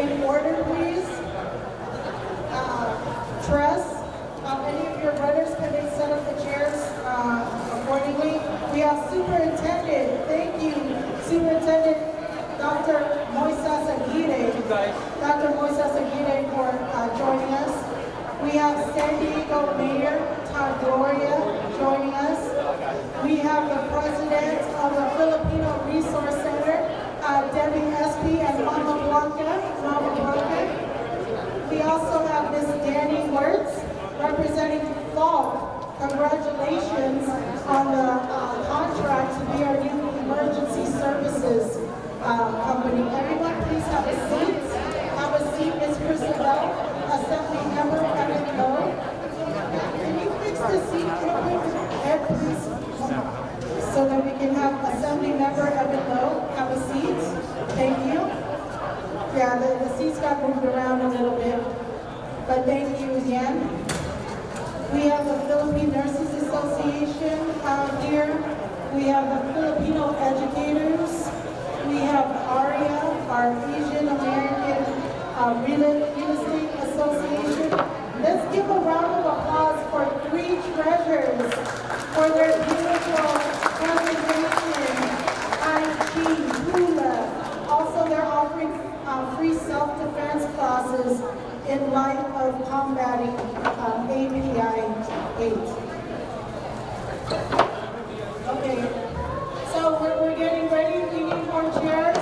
in order, please. Trust. Any of your brothers can they set up the chairs accordingly. We have Superintendent. Thank you, Superintendent Dr. Moises Aguirre. Dr. Moises Aguirre for joining us. We have San Diego Mayor Todd Gloria joining us. We have the President of the Filipino Resource Center, Debbie Espy and Mama Blanca. We also have Miss Danny Weitz representing Fall. Congratulations on the contract to be our new emergency services company. Everyone, please have a seat. Have a seat, Ms. Christabel, Assembly Member Evan Lowe. Can you fix the seat, Ed, please? So that we can have Assembly Member Evan Lowe have a seat. Thank you. Yeah, the seats got moved around a little bit, but thank you again. We have the Philippine Nurses Association here. We have the Filipino Educators. We have ARIA, our Asian American Real Estate Association. Let's give a round of applause for 3 treasures for their beautiful presentation. IT, Hula. Also, they're offering free self-defense classes in light of combating API 8. Okay, so we're getting ready. We need more chairs.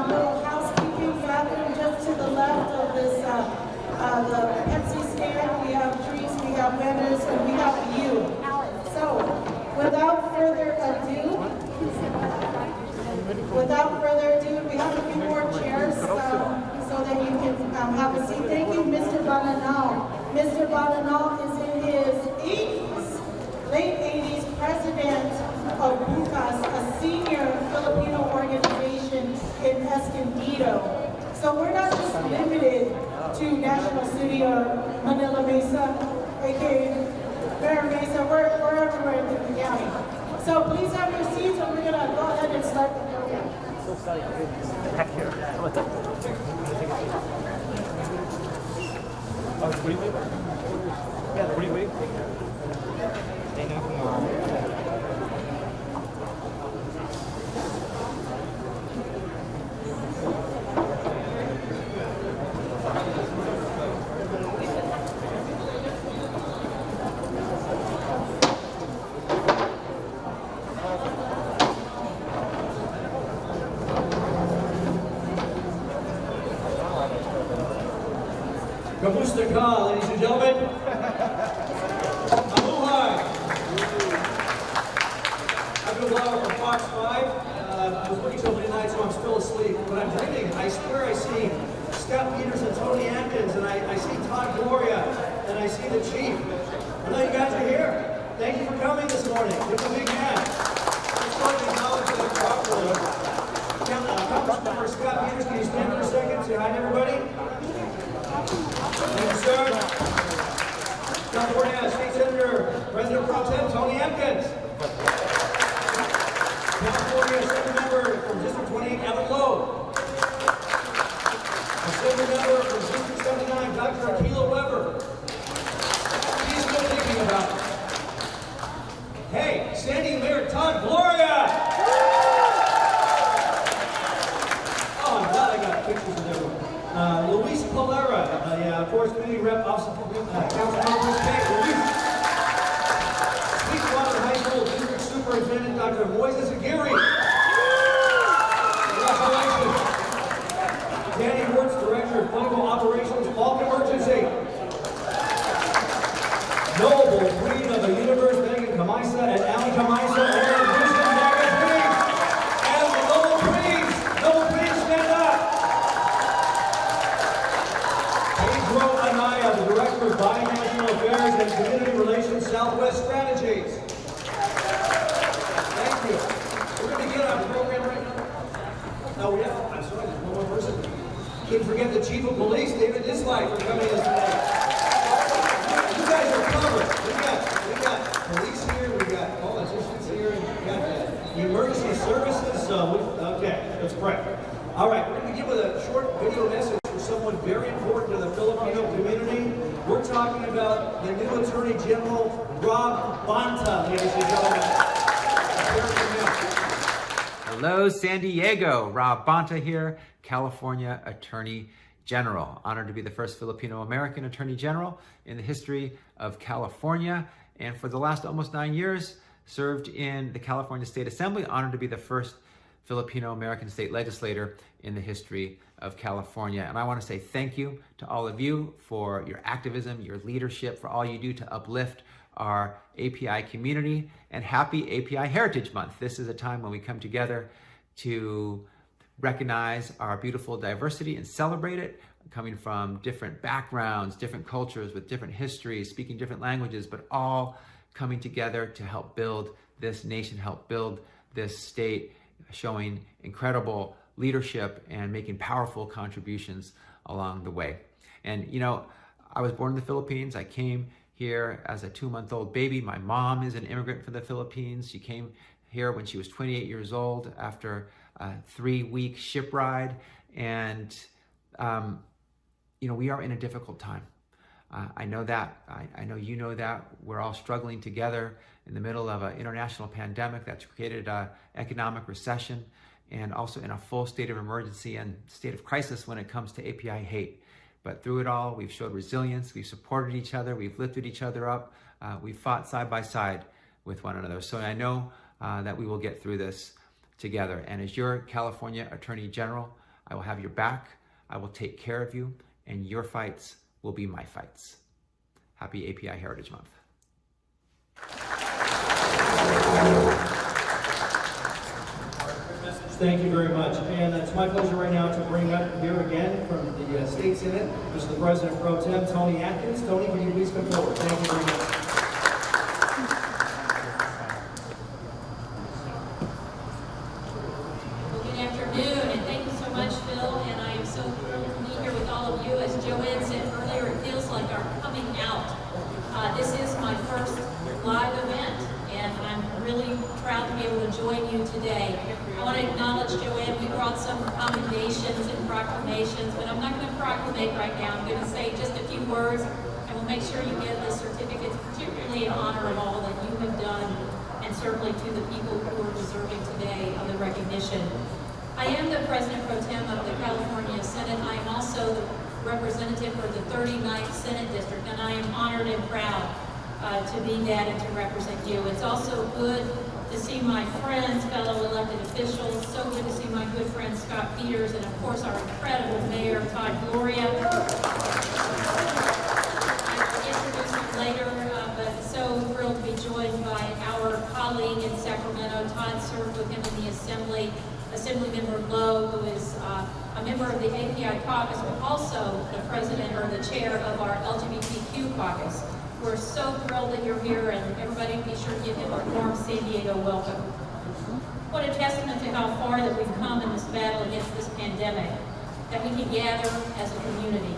Little housekeeping bathroom just to the left of this, the Pepsi stand. We have trees, we have vendors, and we have you. So, without further ado, we have a few more chairs so that you can have a seat. Thank you, Mr. Bananal. Mr. Bananal is in his 80s, late 80s, president of Bukas, a senior Filipino organization in Escondido. So we're not just limited to National City or Manila Mesa, aka Vera Mesa, we're everywhere in the county. So please have your seats and we're gonna go ahead and start the program. Heck here. How about that? Oh, it's pretty big? Yeah, pretty big. Kamusta ka, ladies and gentlemen? Mabuhay! I've been live from Fox 5. I was working so many nights, so I'm still asleep. But I'm dreaming. I swear I see Scott Peters and Tony Atkins, and I see Todd Gloria, and I see the Chief. I know you guys are here. Thank you for coming this morning. Give them a big hand. Let's go and acknowledge them properly. Congress Member Scott Peters, can you stand for a second? Say hi to everybody. Thank you, sir. California State Senator, President Pro Tem Tony Atkins. California Assembly Member from District 28, Evan Lowe. Assembly Member from District 79, Dr. Akila Weber. He's still thinking about it. Hey, Standing Mayor Todd Gloria. Oh, I'm glad I got pictures of everyone. Luis Polera, Forest Community Rep, Office of Councilmember State. Sweetwater High School District Superintendent Dr. Moises Aguirre. Congratulations. Danny Weitz, Director of Clinical Operations, Falk Emergency. Noble Queen of the Universe, Megan Kamaisa and Alan Kamaisa, and Wisdom Magazine. And the Noble Queens, stand up. Pedro Anaya, the Director of Binational Affairs and Community Relations, Southwest Strategies. Thank you. We're going to get our program right now. No, we have, I'm sorry, there's one more person. Couldn't forget the Chief of Police, David Disley, for coming in today. You guys are covered. We got police here, we got politicians here, and we got the emergency services. So, okay, let's pray. All right, we're going to begin with a short video message for some talking about the new Attorney General, Rob Bonita, ladies and gentlemen. Hello, San Diego. Rob Bonita here, California Attorney General. Honored to be the first Filipino-American Attorney General in the history of California. And for the last almost 9 years, served in the California State Assembly. Honored to be the first Filipino-American state legislator in the history of California. And I want to say thank you to all of you for your activism, your leadership, for all you do to uplift our API community, and happy API Heritage Month. This is a time when we come together to recognize our beautiful diversity and celebrate it, coming from different backgrounds, different cultures with different histories, speaking different languages, but all coming together to help build this nation, help build this state, showing incredible leadership and making powerful contributions along the way. And you know, I was born in the Philippines. I came here as a 2-month-old baby. My mom is an immigrant from the Philippines. She came here when she was 28 years old after a 3-week ship ride. And, you know, we are in a difficult time. I know that. I know you know that. We're all struggling together in the middle of an international pandemic that's created an economic recession, and also in a full state of emergency and state of crisis when it comes to API hate. But through it all, we've showed resilience, we've supported each other, we've lifted each other up, we've fought side by side with one another. So I know that we will get through this together. And as your California Attorney General, I will have your back, I will take care of you, and your fights will be my fights. Happy API Heritage Month. Thank you very much. And it's my pleasure right now to bring up here again from the State Senate, Mr. the President Pro Tem, Tony Atkins. Tony, can you please come forward? Thank you very much. Well, good afternoon, and thank you so much, Phil. And I am so thrilled to be here with all of you. As Joanne said earlier, it feels like our coming out. This is my first live event, and I'm really proud to be able to join you today. I want to acknowledge Joanne. We brought some commendations and proclamations, but I'm not going to proclamate right now. I'm going to say just a few words, and we'll make sure you get the certificates, particularly in honor of all that you have done, and certainly to the people who are deserving today of the recognition. I am the President Pro Tem of the California Senate. I am also the representative for the 39th Senate District, and I am honored and proud to be that and to represent you. It's also good to see my friends, fellow elected officials. So good to see my good friend Scott Peters, and of course our incredible Mayor Todd Gloria. I will introduce him later, but so thrilled to be joined by our colleague in Sacramento. Todd served with him in the Assembly. Assemblymember Lowe, who is a member of the API caucus, but also the president or the chair of our LGBTQ caucus. We're so thrilled that you're here, and everybody be sure to give him a warm San Diego welcome. What a testament to how far that we've come in this battle against this pandemic, that we can gather as a community.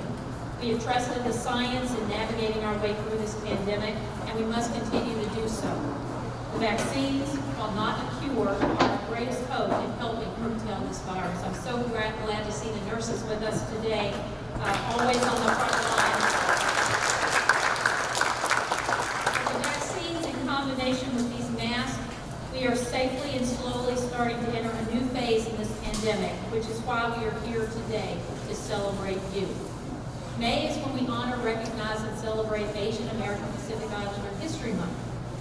We have trusted the science in navigating our way through this pandemic, and we must continue to do so. The vaccines, while not a cure, are our greatest hope in helping curtail this virus. I'm so glad to see the nurses with us today, always on the front line. The vaccines, in combination with these masks, we are safely and slowly starting to enter a new phase in this pandemic, which is why we are here today to celebrate you. May is when we honor, recognize, and celebrate Asian American Pacific Islander History Month.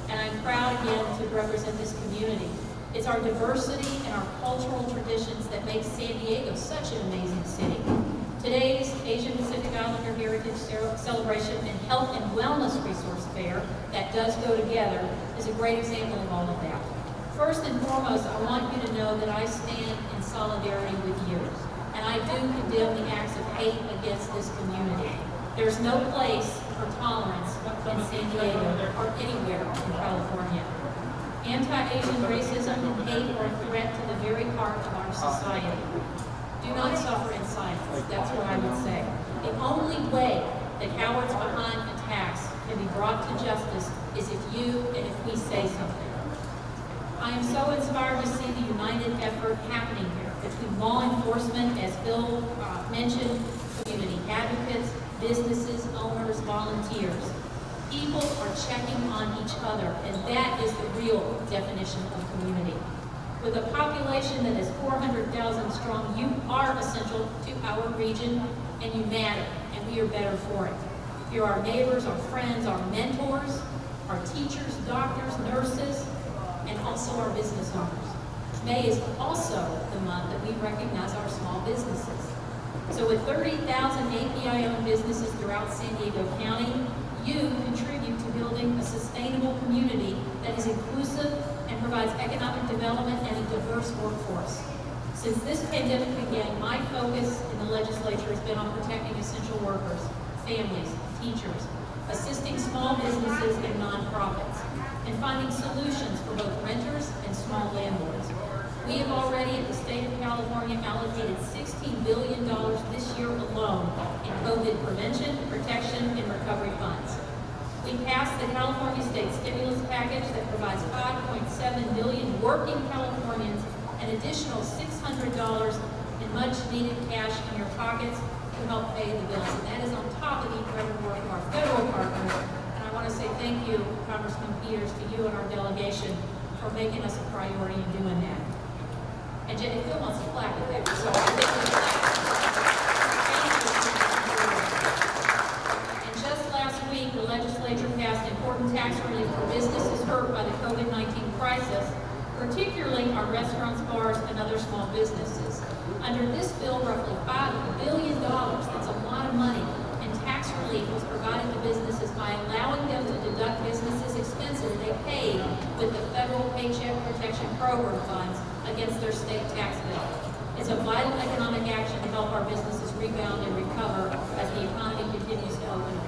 And I'm proud again to represent this community. It's our diversity and our cultural traditions that make San Diego such an amazing city. Today's Asian Pacific Islander Heritage Celebration and Health and Wellness Resource Fair, that does go together, is a great example of all of that. First and foremost, I want you to know that I stand in solidarity with you. And I do condemn the acts of hate against this community. There's no place for tolerance in San Diego or anywhere in California. Anti-Asian racism and hate are a threat to the very heart of our society. Do not suffer in silence, that's what I would say. The only way that cowards behind attacks can be brought to justice is if you and if we say something. I am so inspired to see the united effort happening here between law enforcement, as Bill mentioned, community advocates, businesses, owners, volunteers. People are checking on each other, and that is the real definition of community. With a population that is 400,000 strong, you are essential to our region, and you matter, and we are better for it. You're our neighbors, our friends, our mentors, our teachers, doctors, nurses, and also our business owners. May is also the month that we recognize our small businesses. So with 30,000 API-owned businesses throughout San Diego County, you contribute to building a sustainable community that is inclusive and provides economic development and a diverse workforce. Since this pandemic began, my focus in the legislature has been on protecting essential workers, families, teachers, assisting small businesses and nonprofits, and finding solutions for both renters and small landlords. We have already, at the state of California, allocated $16 billion this year alone in COVID prevention, protection, and recovery funds. We passed the California State Stimulus Package that provides $5.7 billion working Californians an additional $600 in much-needed cash in your pockets to help pay the bills. And that is on top of the incredible work of our federal partners. And I want to say thank you, Congressman Peters, to you and our delegation for making us a priority in doing that. And Jenny Phil wants to clap at that, so I think we And just last week, the legislature passed important tax relief for businesses hurt by the COVID-19 crisis, particularly our restaurants, bars, and other small businesses. Under this bill, roughly $5 billion, that's a lot of money, in tax relief was provided to businesses by allowing them to deduct businesses' expenses they paid with the federal Paycheck Protection Program funds against their state tax bill. It's a vital economic action to help our businesses rebound and recover as the economy continues to open.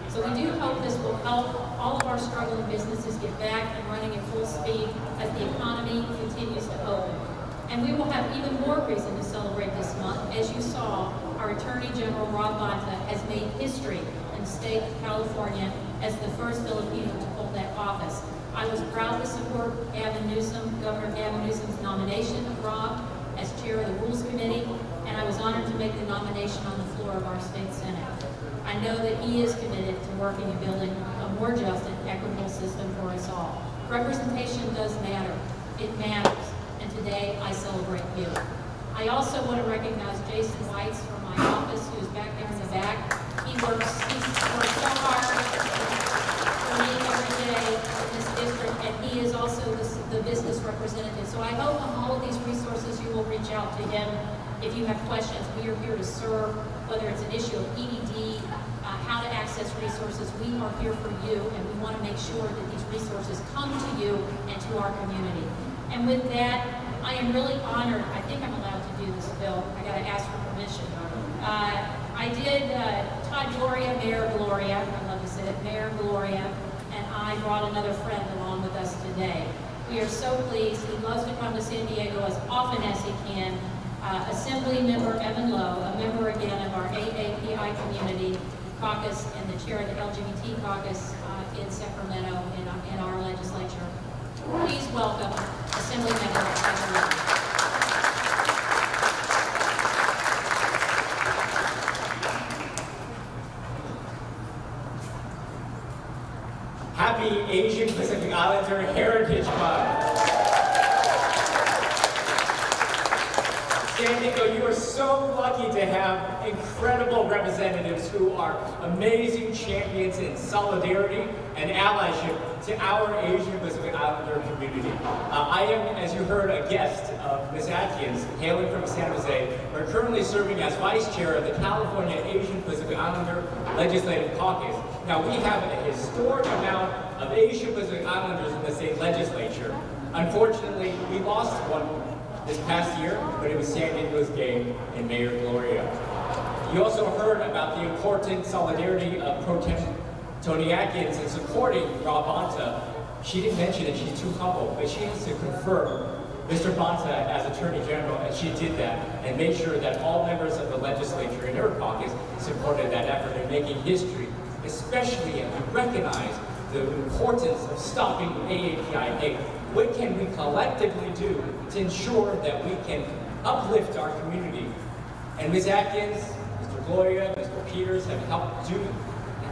So we do hope this will help all of our struggling businesses get back and running at full speed as the economy continues to open. And we will have even more reason to celebrate this month. As you saw, our Attorney General, Rob Bonita, has made history in the state of California as the first Filipino to hold that office. I was proud to support Governor Gavin Newsom's nomination of Rob as chair of the Rules Committee, and I was honored to make the nomination on the floor of our state Senate. I know that he is committed to working and building a more just and equitable system for us all. Representation does matter. It matters. And today I celebrate you. I also want to recognize Jason Weitz from my office, who's back there in the back. He works so hard for me every day in this district, and he is also the business representative. So I hope on all of these resources you will reach out to him if you have questions. We are here to serve, whether it's an issue of EDD, how to access resources. We are here for you, and we want to make sure that these resources come to you and to our community. And with that, I am really honored. I think I'm allowed to do this, Bill. I got to ask for permission. I did Todd Gloria, Mayor Gloria. I love to say it, Mayor Gloria, and I brought another friend along with us today. We are so pleased. He loves to come to San Diego as often as he can. Assembly Member Evan Lowe, a member again of our AAPI Community Caucus and the chair of the LGBT Caucus in Sacramento in our legislature. Please welcome Assembly Member Evan Lowe. Happy Asian Pacific Islander Heritage Month. San Diego, you are so lucky to have incredible representatives who are amazing champions in solidarity and allyship to our Asian Pacific Islander community. I am, as you heard, a guest of Ms. Atkins, hailing from San Jose. We're currently serving as vice chair of the California Asian Pacific Islander Legislative Caucus. Now, we have a historic amount of Asian Pacific Islanders in the state legislature. Unfortunately, we lost one this past year, but it was San Diego's game in Mayor Gloria. You also heard about the important solidarity of Pro Tem Tony Atkins in supporting Rob Bonita. She didn't mention it, she's too humble, but she has to confirm Mr. Bonita as Attorney General, and she did that and made sure that all members of the legislature in her caucus supported that effort in making history, especially as we recognize the importance of stopping AAPI hate. What can we collectively do to ensure that we can uplift our community? And Ms. Atkins, Mr. Gloria, Mr. Peters have helped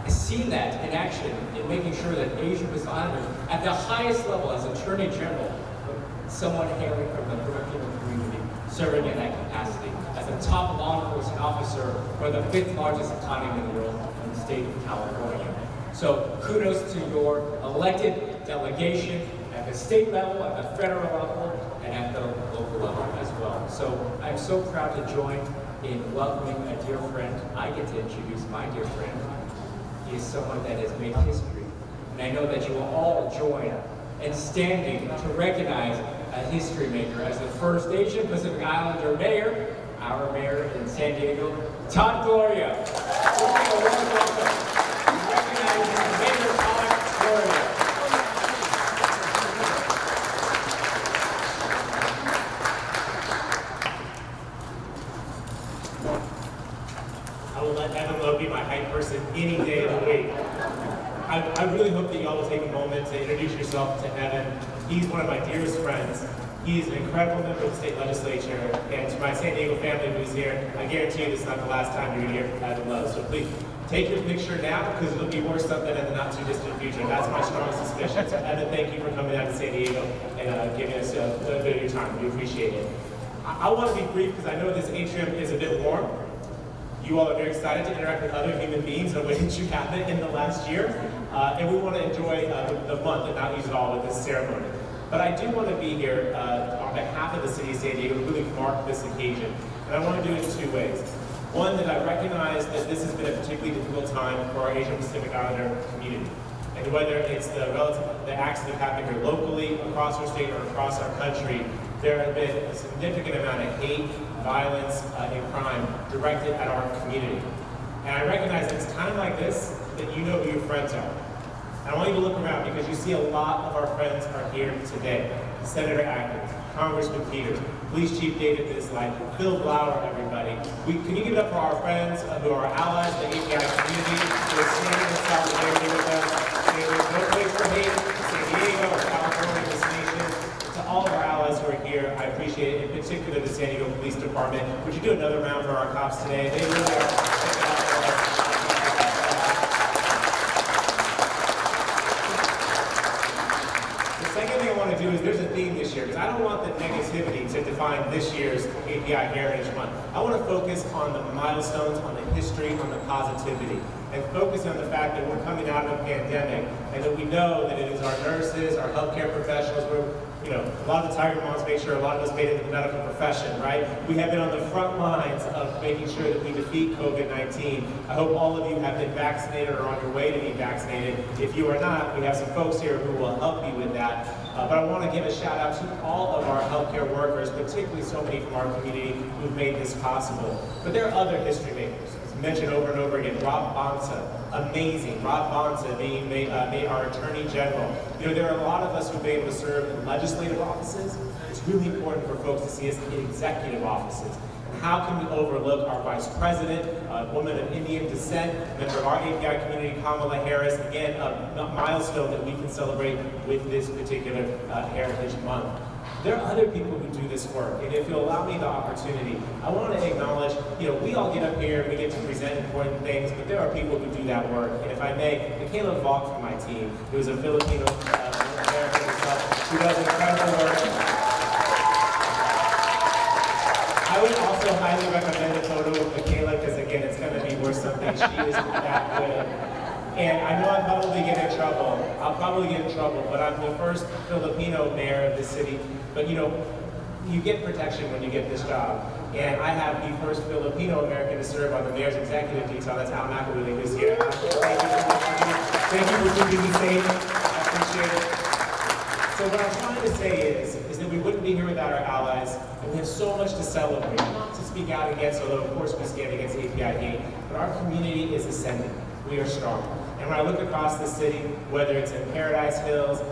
seen that in action in making sure that Asian Pacific Islanders at the highest level as Attorney General, someone hailing from the Filipino community, serving in that capacity as a top law enforcement officer for the 5th largest economy in the world in the state of California. So kudos to your elected delegation at the state level, at the federal level, and at the local level as well. So I'm so proud to join in welcoming a dear friend. I get to introduce my dear friend. He is someone that has made history. And I know that you will all join in standing to recognize a history maker as the first Asian Pacific Islander mayor, our mayor in San Diego, Todd Gloria. Welcome. Recognizing Mayor Todd Gloria. I will let Evan Lowe be my hype person any day of the week. I really hope that y'all will take a moment to introduce yourself to Evan. He's one of my dearest friends. He's an incredible member of the state legislature. And to my San Diego family who's here, I guarantee you this is not the last time you're going to hear from Evan Lowe. So please, take your picture now because it'll be worth something in the not too distant future. That's my strong suspicion. So Evan, thank you for coming out to San Diego and giving us a little bit of your time. We appreciate it. I want to be brief because I know this atrium is a bit warm. You all are very excited to interact with other human beings in a way that you haven't in the last year. And we want to enjoy the month and not use it all with this ceremony. But I do want to be here on behalf of the city of San Diego to really mark this occasion. And I want to do it in 2 ways. One, that I recognize that this has been a particularly difficult time for our Asian Pacific Islander community. And whether it's the acts that have happened here locally, across our state, or across our country, there have been a significant amount of hate, violence, and crime directed at our community. And I recognize it's time like this that you know who your friends are. And I want you to look around because you see a lot of our friends are here today. Senator Atkins, Congressman Peters, Police Chief David Bisley, Bill Blower, everybody. Can you give it up for our friends who are our allies, the API community, who are standing in solidarity with us. There's no place for hate, San Diego, or California, this nation. To all of our allies who are here, I appreciate it, in particular the San Diego Police Department. Would you do another round for our cops today? They really are sticking out for us. There's a theme this year, because I don't want the negativity to define this year's API Heritage Month. I want to focus on the milestones, on the history, on the positivity, and focus on the fact that we're coming out of a pandemic, and that we know that it is our nurses, our healthcare professionals, a lot of the Tiger Moms make sure a lot of us made it in the medical profession, right? We have been on the front lines of making sure that we defeat COVID-19. I hope all of you have been vaccinated or on your way to be vaccinated. If you are not, we have some folks here who will help you with that. But I want to give a shout out to all of our healthcare workers, particularly so many from our community who've made this possible. But there are other history makers. As mentioned over and over again, Rob Bonita, amazing. Rob Bonita being made our Attorney General. There are a lot of us who've been able to serve in legislative offices. It's really important for folks to see us in executive offices. And how can we overlook our Vice President, a woman of Indian descent, member of our API community, Kamala Harris, again, a milestone that we can celebrate with this particular Heritage Month. There are other people who do this work, and if you'll allow me the opportunity, I want to acknowledge, we all get up here, we get to present important things, but there are people who do that work. And if I may, Michaela Vaughn from my team, who is a Filipino American herself, who does incredible work. I would also highly recommend a photo of Michaela, because again, it's going to be worth something. She is that good. And I know I'll probably get in trouble, but I'm the first Filipino mayor of the city. But you get protection when you get this job. And I have the first Filipino American to serve on the mayor's executive detail. That's Al McAwiley who's here. Thank you for keeping me safe. I appreciate it. So what I'm trying to say is that we wouldn't be here without our allies, and we have so much to celebrate, not to speak out against, although of course we stand against API hate, but our community is ascending. We are strong. And when I look across the city, whether it's in Paradise Hills,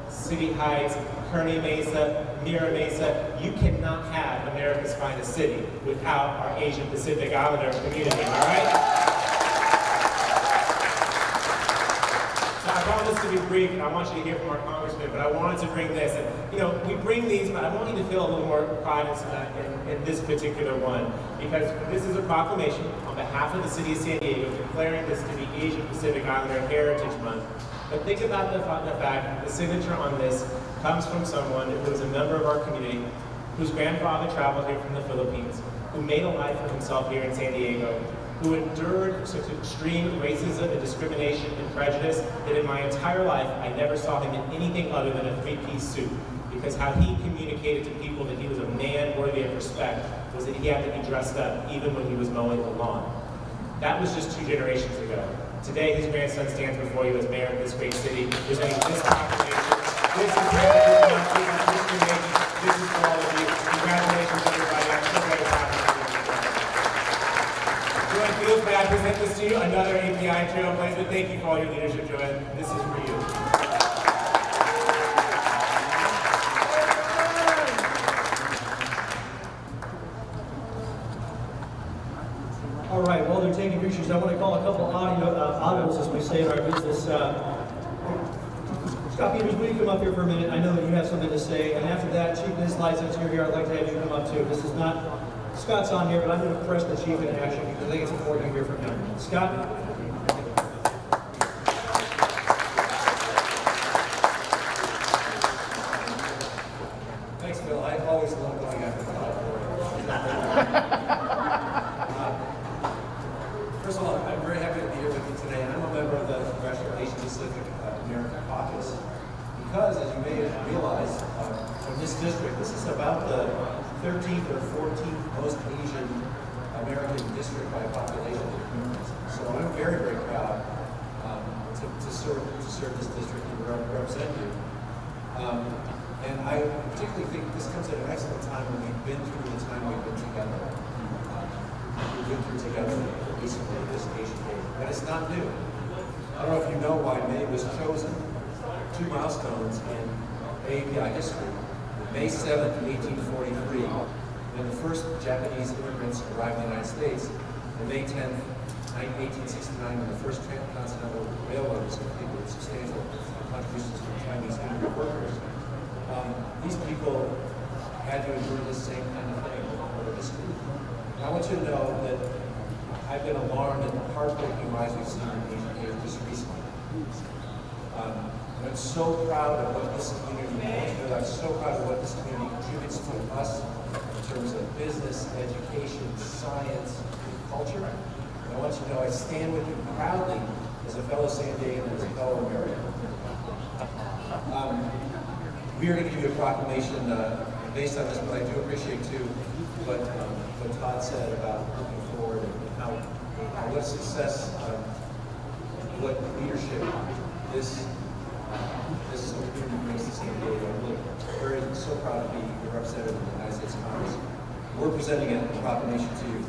City Heights, Kearny Mesa, Mira Mesa, you cannot have America's finest city without our Asian Pacific Islander community, all right? So I promise to be brief. brief, and I want you to hear from our congressman, but I wanted to bring this. And, you know, we bring these, but I want you to feel a little more pride in this particular one, because this is a proclamation on behalf of the city of San Diego declaring this to be Asian Pacific Islander Heritage Month. But think about the fact that the signature on this comes from someone who is a member of our community, whose grandfather traveled here from the Philippines, who made a life for himself here in San Diego, who endured such extreme racism and discrimination and prejudice that in my entire life I never saw him in anything other than a three-piece suit. Because how he communicated to people that he was a man worthy of respect was that he had to be dressed up even when he was mowing the lawn. That was just 2 generations ago. Today his grandson stands before you as mayor of this great city, presenting this proclamation. This is Heritage Month, this is history making, this is for all of you. Congratulations everybody, I'm so very proud of you. Joanne, feels bad, I present this to you, another API trailblazer. Thank you for all your leadership, Joanne. This is for you. All right, while they're taking pictures, I want to call a couple audios, as we say in our business. Scott Peters, will you come up here for a minute? I know that you have something to say. And after that, Chief Nislai, since you're here, I'd like to have you come up too. This is not, Scott's on here, but I'm going to press the chief in action because I think it's important to hear from him. Scott? Thanks, Phil. I always love going after First of all, I'm very happy to be here with you today. I'm a member of the Congressional Asian Pacific American Caucus because, as you may realize, from this district, this is about the 13th or 14th most Asian American district by population. So I'm very, very proud to serve this district and represent you. And I particularly think this comes at an excellent time when we've been through the time we've been together. We've been through together recently this Asian Day. And it's not new. I don't know if you know why May was chosen. 2 milestones in API history. May 7th, 1843, when the first Japanese immigrants arrived in the United States, and May 10th, 1869, when the first transcontinental railroad was completed with substantial contributions from Chinese immigrant workers. These people had to endure this same kind of thing over history. And I want you to know that I've been alarmed at the heartbreaking rise we've seen in Asian hate just recently. I'm so proud of what this community does. I'm so proud of what this community contributes to us in terms of business, education, science, and culture. And I want you to know I stand with you proudly as a fellow San Diegan and as a fellow American. We are going to give you a proclamation based on this, but I do appreciate too what Todd said about looking forward and how what success, what leadership this community brings to San Diego. I'm really so proud to be a representative of the United States Congress. We're presenting a proclamation to you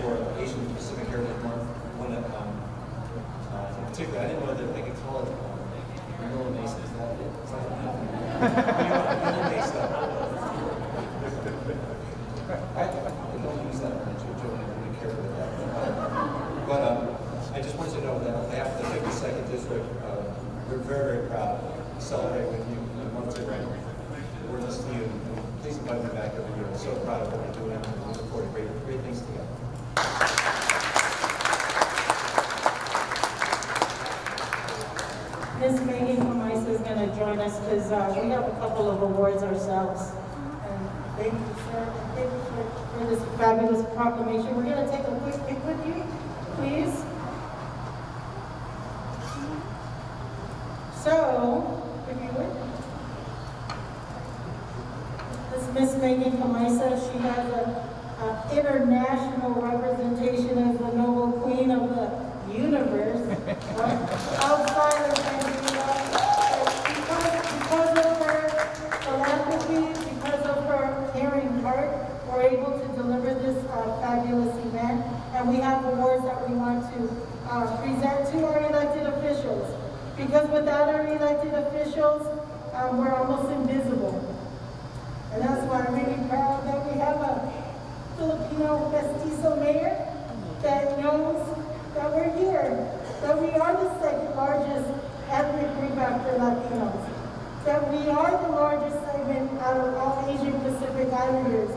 for Asian Pacific Heritage Month. One in particular, I didn't know that I could call it Manila Mesa. Is that it? Manila Mesa. I don't use that much. I don't really care about that. But I just want you to know that on behalf of the 52nd District, we're very, very proud to celebrate with you in the month of May. We're listening to you. Please invite me back every year. I'm so proud of what we're doing, and we look forward to great things together. Ms. Megan Kamaisa is going to join us because we have a couple of awards ourselves. And thank you, sir. Thank you for this fabulous proclamation. We're going to take a quick pic with you, please. So, if you would. This is Ms. Megan Kamaisa. She has an international representation as the noble queen of the universe outside of Nigeria. Because of her philanthropy, because of her caring heart, we're able to deliver this fabulous event. And we have awards that we want to present to our elected officials. Because without our elected officials, we're almost invisible. And that's why I'm really proud that we have a Filipino mestizo mayor that knows that we're here, that we are the second largest ethnic group after Latinos. That we are the largest segment out of all Asian Pacific Islanders,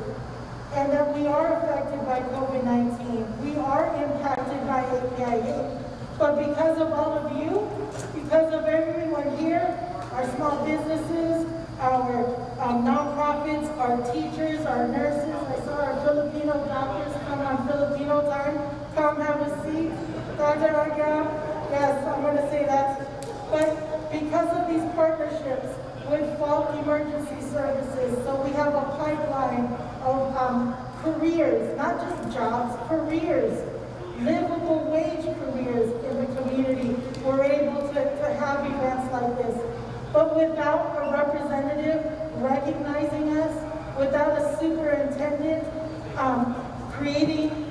and that we are affected by COVID-19. We are impacted by API. But because of all of you, because of everyone here, our small businesses, our nonprofits, our teachers, our nurses, I saw our Filipino doctors come on Filipino time. Come have a seat. Dr. Agam, yes, I'm going to say that. But because of these partnerships with Falk Emergency Services, so we have a pipeline of careers, not just jobs, careers, livable wage careers in the community. We're able to have events like this. But without a representative recognizing us, without a superintendent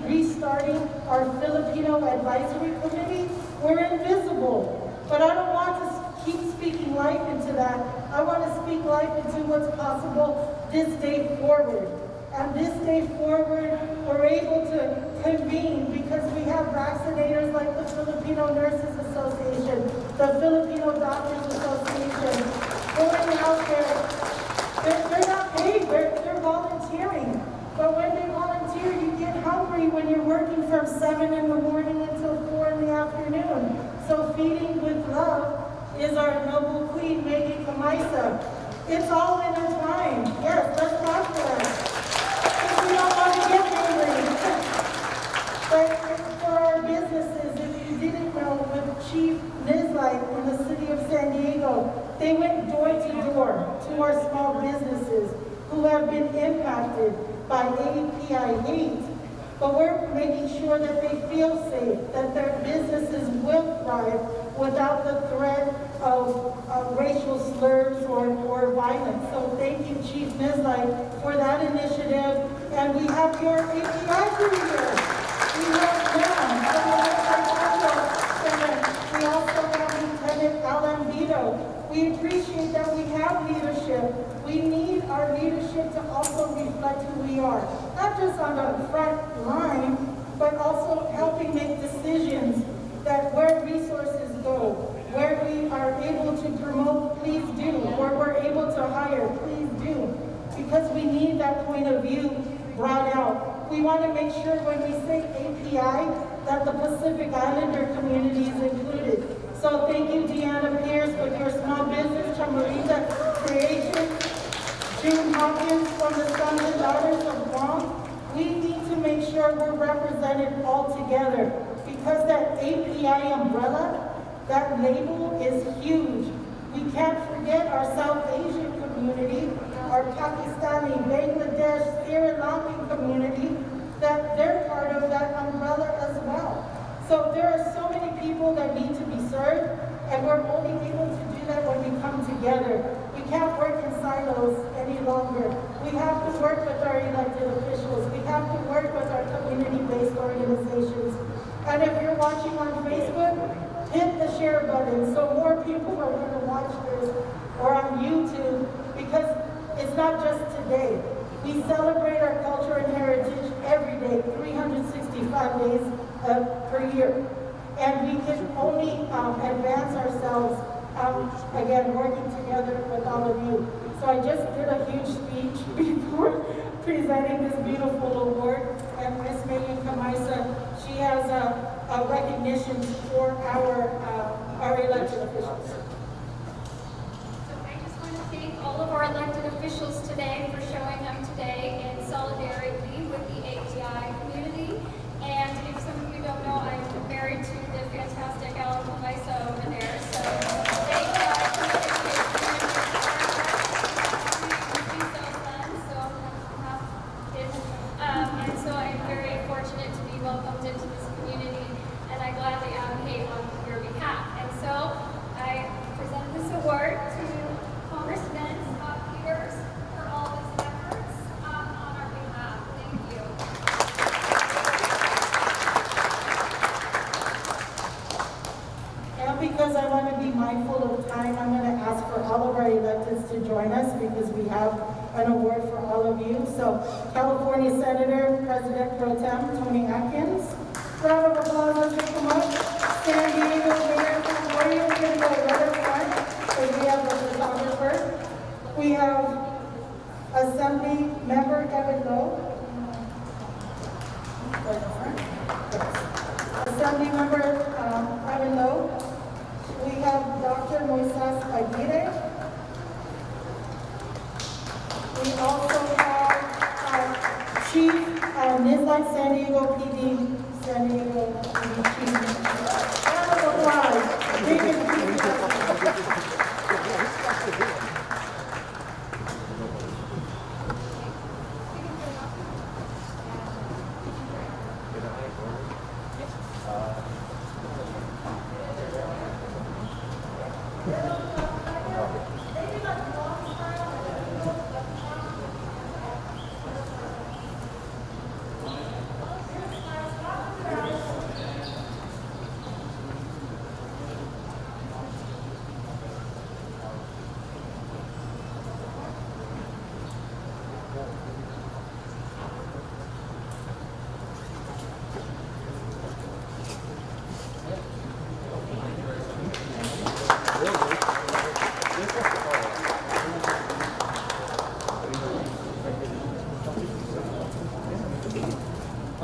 restarting our Filipino Advisory Committee, we're invisible. But I don't want to keep speaking life into that. I want to speak life into what's possible this day forward. And this day forward, we're able to convene because we have vaccinators like the Filipino Nurses Association, the Filipino Doctors Association, going out there. They're not paid, they're volunteering. But when they volunteer, you get hungry when you're working from 7 in the morning until 4 in the afternoon. So feeding with love is our noble queen, Maggie Kamaisa. It's all intertwined. Yes, let's talk to her. We don't want to get angry. But for our businesses, if you didn't know, with Chief Nizlight in the city of San Diego, they went door to door to our small businesses who have been impacted by API hate. But we're making sure that they feel safe, that their businesses will thrive without the threat of racial slurs or violence. So thank you, Chief Nizlight, for that initiative. And we have your API crew here. We have them. We also have Lieutenant Alan Vito. We appreciate that we have leadership. We need our leadership to also reflect who we are. Not just on the front line, but also helping make decisions that where resources go, where we are able to promote, please do. Where we're able to hire, please do. Because we need that point of view brought out. We want to make sure when we say API that the Pacific Islander community is included. So thank you, Deanna Pierce, with your small business, Chamarita Creation, June Hawkins from the Sons and Daughters of Guam. We need to make sure we're represented all together because that API umbrella, that label is huge. We can't forget our South Asian community, our Pakistani, Bangladesh, Sri Lankan community, that they're part of that umbrella as well. So there are so many people that need to be served, and we're only able to do that when we come together. We can't work in silos any longer. We have to work with our elected officials. We have to work with our community-based organizations. And if you're watching on Facebook, hit the share button so more people are going to watch this, or on YouTube, because it's not just today. We celebrate our culture and heritage every day, 365 days per year. And we can only advance ourselves, again, working together with all of you. So I just did a huge speech before presenting this beautiful award. And Ms. Megan Kamaisa, she has a recognition for our elected officials. So I just want to thank all of our elected officials today for showing up today in solidarity with the API community. And if some of you don't know, I'm married to the fantastic Alan Kamaisa over there. So thank you. And so I'm very fortunate to be welcomed into this community, and I gladly advocate on your behalf. And so I present this award to Congressman Peters for all of his efforts on our behalf. Thank you. And because I want to be mindful of time, I'm going to ask for all of our electeds to join us because we have an award for all of you. So, California Senator, President Pro Tem Tony Atkins. Round of applause as they come up. San Diego Mayor, we're going to go right up Assembly Member Ivan Lowe. We have Dr. Moises Aguirre. We also have Chief Nizlak San Diego PD, San Diego PD Chief. Round of applause. David Bonita.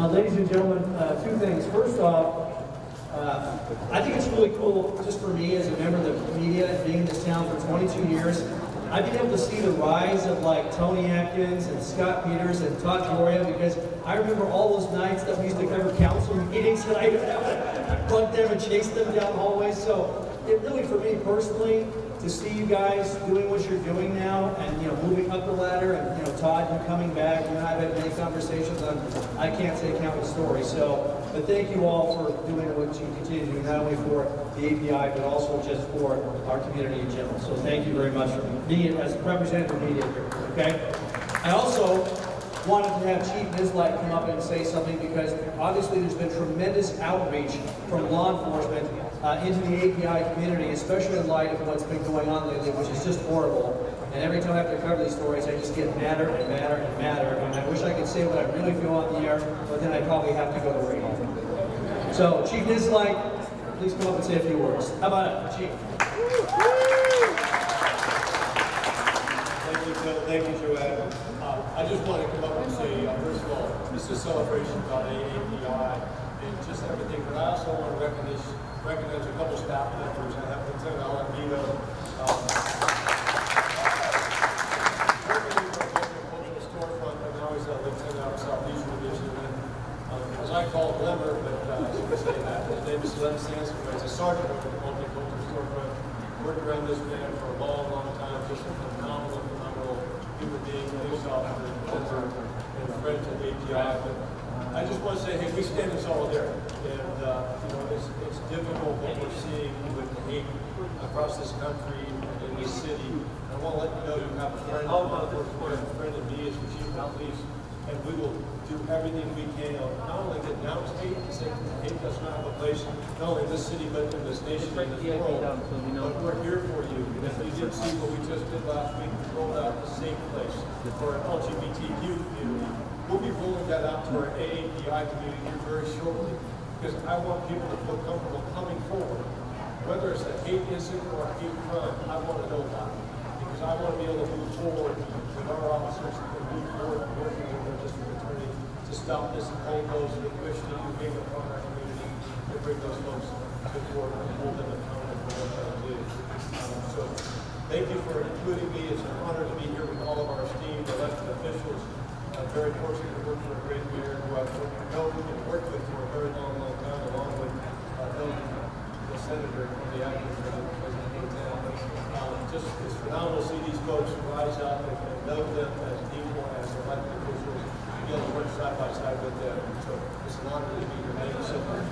Ladies and gentlemen, two things. First off, I think it's really cool, just for me as a member of the media and being in this town for 22 years, I've been able to see the rise of like Tony Atkins and Scott Peters and Todd Gloria, because I remember all those nights that we used to cover council meetings and I would have to bug them and chase them down hallways. So it really, for me personally, to see you guys doing what you're doing now and, moving up the ladder and, Todd, you coming back, you and I have had many conversations on, I can't say countless stories. So, but thank you all for doing what you continue to do, not only for the API, but also just for our community in general. So thank you very much for being as representative media here, okay? I also wanted to have Chief Nizlak come up and say something, because obviously there's been tremendous outreach from law enforcement into the API community, especially in light of what's been going on lately, which is just horrible. And every time I have to cover these stories, I just get madder and madder and madder. And I wish I could say what I really feel on the air, but then I probably have to go to radio. So, Chief Nizlak, please come up and say a few words. How about it, Chief? Thank you, Phil. Thank you, Joanne. I just want to come up and say, first of all, this is a celebration about AAPI and just everything. But I also want to recognize a couple staff members. I have Lieutenant Bonita, working in the cultural storefront, and now he's a lieutenant out of Southeast Division. And as I call him Lemmer, but I shouldn't say that. His name is Lem Sanskrit. He's a sergeant over the multicultural storefront. Worked around this man for a long, long time. Just a phenomenal human being, police officer, and friend to API. But I just want to say, hey, we stand in solidarity. And, it's difficult what we're seeing with hate across this country and in this city. I want to let you know you have a friend of mine, a friend of me as the chief of police, and we will do everything we can not only to denounce hate, to say hate does not have a place, not only in this city, but in this nation and this world. But we're here for you. And if you did see what we just did last week, we rolled out a safe place for our LGBTQ community. We'll be rolling that out to our AAPI community here very shortly, because I want people to feel comfortable coming forward. Whether it's a hate incident or a hate crime, I want to know about it, because I want to be able to move forward with our officers and move forward working with our district attorney to stop this and hold those that wish to do hate upon our community, to bring those folks to court and hold them accountable for what they do. So thank you for including me. It's an honor to be here with all of our esteemed elected officials. I'm very fortunate to work for a great mayor who I've known and worked with for a very long, long time, along with the senator from the Atkins president of the town. It's phenomenal to see these folks rise up and know them as equal as elected officials, and be able to work side by side with them. So it's an honor to be here. Thank you so much.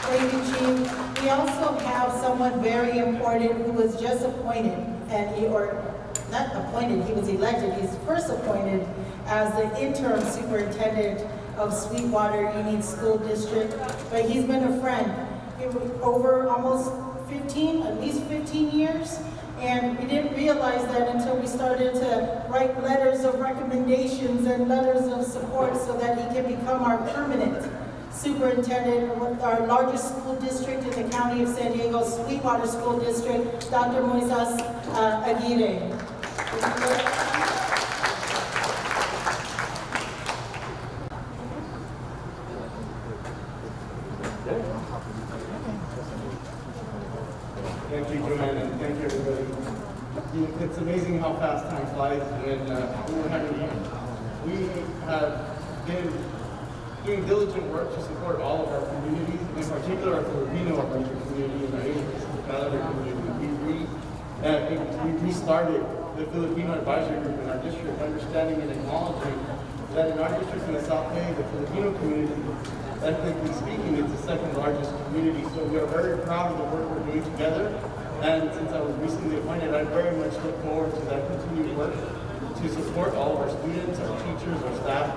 Thank you, Chief. We also have someone very important who was just appointed, he was elected. He's first appointed as the interim superintendent of Sweetwater Union School District, but he's been a friend over almost at least 15 years, and we didn't realize that until we started to write letters of recommendations and letters of support so that he can become our permanent superintendent of our largest school district in the county of San Diego, Sweetwater School District, Dr. Moises Aguirre. Thank you, Joanne, and thank you, everybody. It's amazing how fast time flies when we're having you. We have been doing diligent work to support all of our communities, in particular our Filipino American community and our Asian Pacific Islander community. We restarted the Filipino Advisory Group in our district, understanding and acknowledging that in our district in the South Bay, the Filipino community, ethnically speaking, is the second largest community. So we are very proud of the work we're doing together. And since I was recently appointed, I very much look forward to that continued work to support all of our students, our teachers, our staff,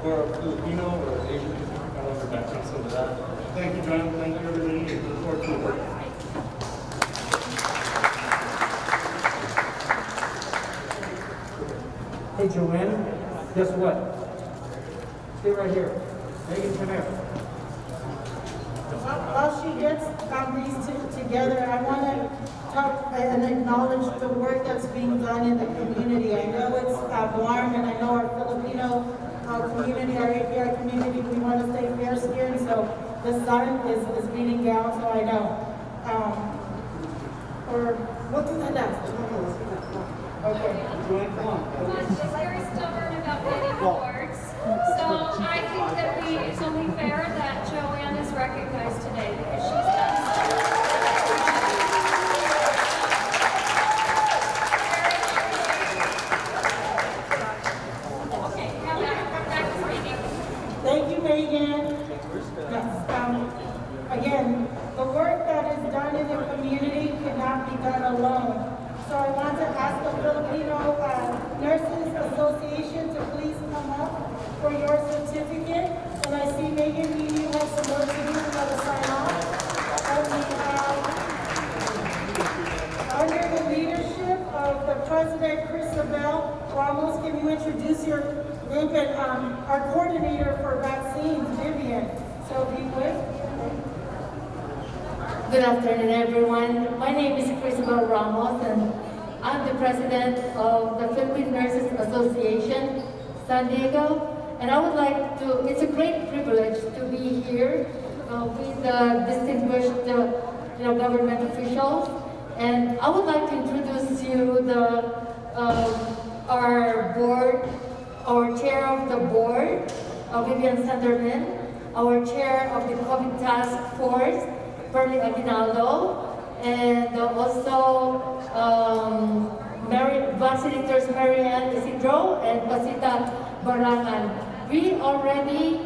who are Filipino or Asian Pacific Islander background. So with that, thank you, John. Thank you, everybody. And look forward to the work. Hey, Joanne, guess what? Stay right here. Megan, come here. While she gets these two together, I want to talk and acknowledge the work that's being done in the community. I know it's warm, and I know our Filipino community, our API community, we want to stay fair-skinned, so the sun is beating down, so I know. Or we'll do that next. Okay, Joanne, come on. She's very stubborn about getting awards. So I think that it's only fair that Joanne is recognized today because she's done so. Okay, now back to speaking. Thank you, Megan. Yes, again, the work that is done in the community cannot be done alone. So I want to ask the Filipino Nurses Association to please come up for your certificate. And I see Megan, you have some work to do, you have to sign off. And we have, under the leadership of the President, Crisabel Ramos, can you introduce your group and our coordinator for vaccines, Vivian. So if you would. Good afternoon, everyone. My name is Crisabel Ramos, and I'm the president of the Philippine Nurses Association, San Diego. And I would like to, it's a great privilege to be here with distinguished government officials. And I would like to introduce you our board, our chair of the board, Vivian Sanderman, our chair of the COVID task force, Perly Aguinaldo, and also vaccinators Marianne Isidro and Pasita Barangan. We already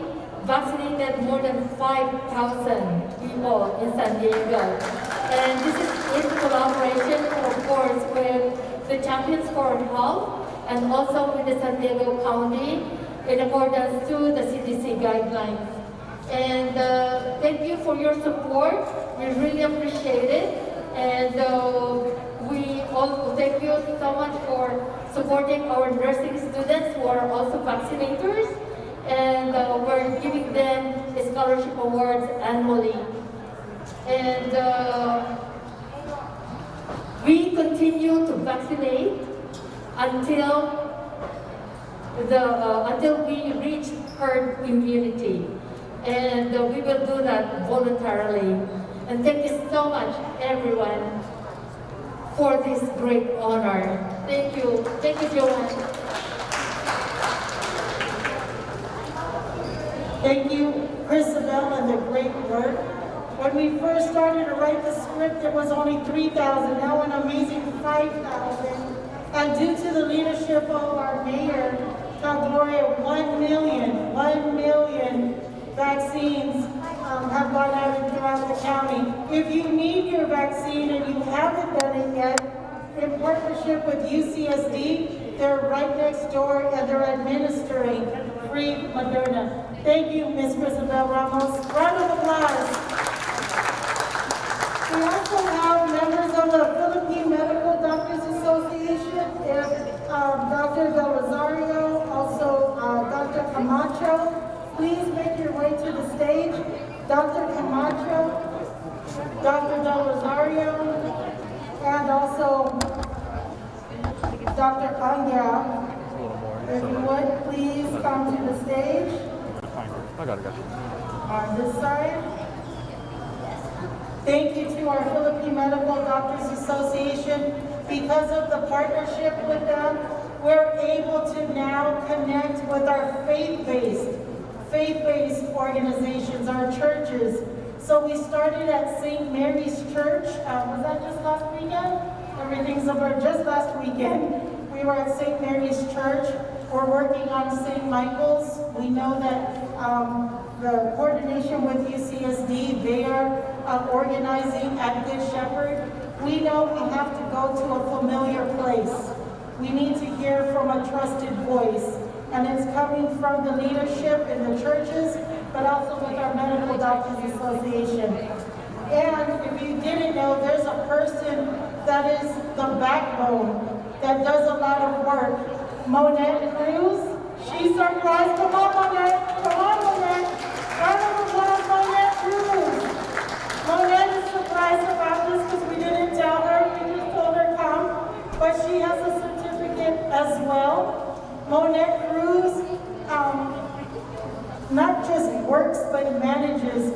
vaccinated more than 5,000 people in San Diego. And this is in collaboration, of course, with the Champions for Health and also with the San Diego County in accordance to the CDC guidelines. And thank you for your support. We really appreciate it. And we also thank you so much for supporting our nursing students who are also vaccinators. And we're giving them scholarship awards annually. And we continue to vaccinate until we reach herd immunity. And we will do that voluntarily. And thank you so much, everyone, for this great honor. Thank you. Thank you, Joanne. Thank you, Crisabel, and the great work. When we first started to write the script, it was only 3,000, now an amazing 5,000. And due to the leadership of our mayor, Gloria, 1 million vaccines have gone out throughout the county. If you need your vaccine and you haven't done it yet, in partnership with UCSD, they're right next door and they're administering free Moderna. Thank you, Ms. Crisabel Ramos. Round of applause. We also have members of the Philippine Medical Doctors Association, Dr. Del Rosario, also Dr. Camacho. Please make your way to the stage. Dr. Camacho, Dr. Del Rosario, and also Dr. Anya. If you would, please come to the stage. I got it. On this side. Thank you to our Philippine Medical Doctors Association. Because of the partnership with them, we're able to now connect with our faith-based organizations, our churches. So we started at St. Mary's Church. Was that just last weekend? Everything's over just last weekend. We were at St. Mary's Church. We're working on St. Michael's. We know that the coordination with UCSD, they are organizing at Good Shepherd. We know we have to go to a familiar place. We need to hear from a trusted voice. And it's coming from the leadership in the churches, but also with our Medical Doctors Association. And if you didn't know, there's a person that is the backbone, that does a lot of work. Monette Cruz, she surprised. Come on, Monette. Come on, Monette. Round of applause, Monette Cruz. Monette is surprised about this because we didn't tell her. We just told her come. But she has a certificate as well. Monette Cruz not just works, but manages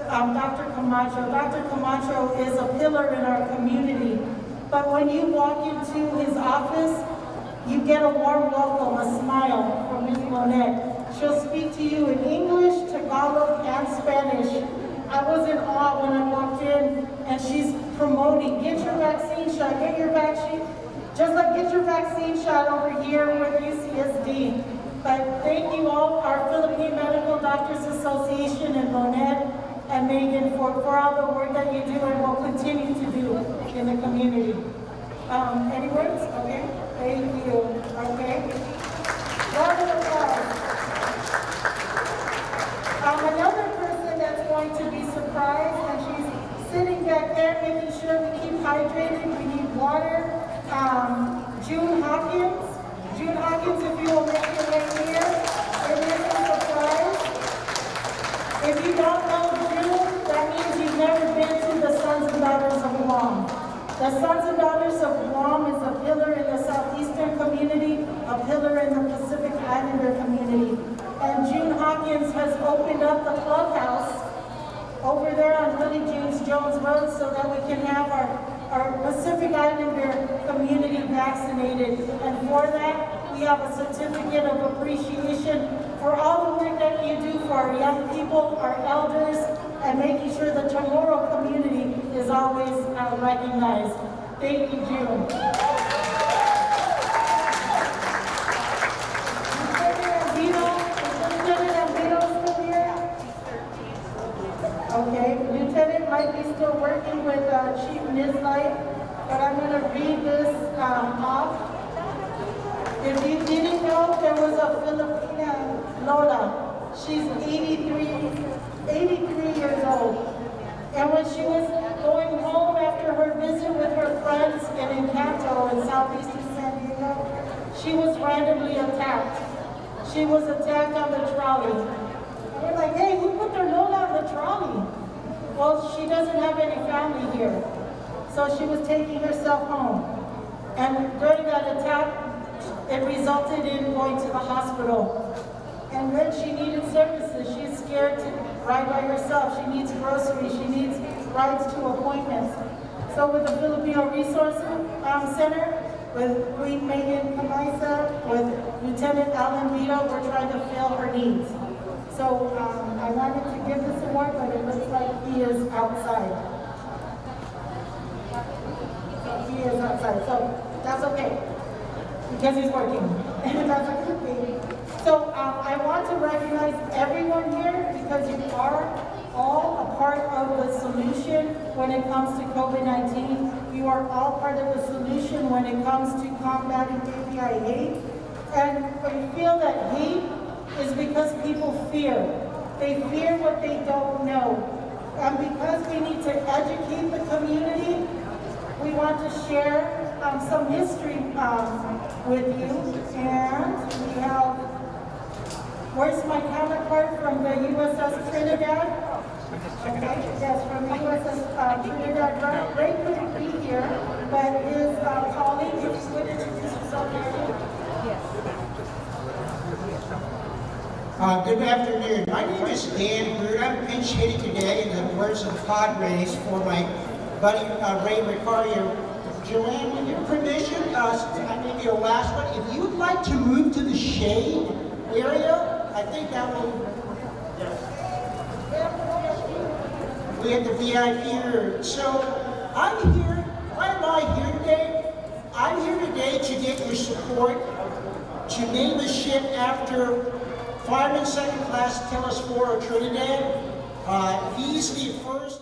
Dr. Camacho. Dr. Camacho is a pillar in our community. But when you walk into his office, you get a warm welcome, a smile from Ms. Monette. She'll speak to you in English, Tagalog, and Spanish. I was in awe when I walked in, and she's promoting, get your vaccine shot, get your vaccine, just like get your vaccine shot over here with UCSD. But thank you all, our Philippine Medical Doctors Association and Bonita and Megan for all the work that you do and will continue to do in the community. Any words? Okay. Thank you. Okay. Round of applause. Another person that's going to be surprised, and she's sitting back there making sure we keep hydrated, we need water. June Hawkins. June Hawkins, if you will make your way here, it is a surprise. If you don't know June, that means you've never been to the Sons and Daughters of Guam. The Sons and Daughters of Guam is a pillar in the Southeastern community, a pillar in the Pacific Islander community. And June Hawkins has opened up the clubhouse over there on Willie James Jones Road so that we can have our Pacific Islander community vaccinated. And for that, we have a certificate of appreciation for all the work that you do for our young people, our elders, and making sure the Chamorro community is always recognized. Thank you, June. Okay, Lieutenant might be still working with Chief Nizlight, but I'm going to read this off. If you didn't know, there was a Filipina, Lola. She's 83 years old. And when she was going home after her visit with her friends in Encanto in southeastern San Diego, she was randomly attacked. She was attacked on the trolley. We're like, hey, who put their Lola on the trolley? Well, she doesn't have any family here. So she was taking herself home. And during that attack, it resulted in going to the hospital. And when she needed services, she's scared to ride by herself. She needs groceries, she needs rides to appointments. So with the Filipino Resource Center, with Queen Megan Camaisa, with Lieutenant Alan Vito, we're trying to fill her needs. So I wanted to give this award, but it looks like he is outside. He is outside, so that's okay, because he's working. That's a good thing. So I want to recognize everyone here because you are all a part of the solution when it comes to COVID-19. You are all part of the solution when it comes to combating API hate. And we feel that hate is because people fear. They fear what they don't know. And because we need to educate the community, we want to share some history with you. And we have, where's my counterpart from the USS Trinidad? Okay, yes, from the USS Trinidad. Ray couldn't be here, but his colleague, if you would introduce yourself here. Good afternoon. My name is Dan Hood. I'm pinch hitting today in the words of Padres for my buddy Ray Ricario. Joanne, with your permission, I may be the last one. If you'd like to move to the shade area, I think that will. We have the VIP here. So I'm here. Why am I here today? I'm here today to get your support to name the ship after Fireman Second Class Telesforo Trinidad. He's the first.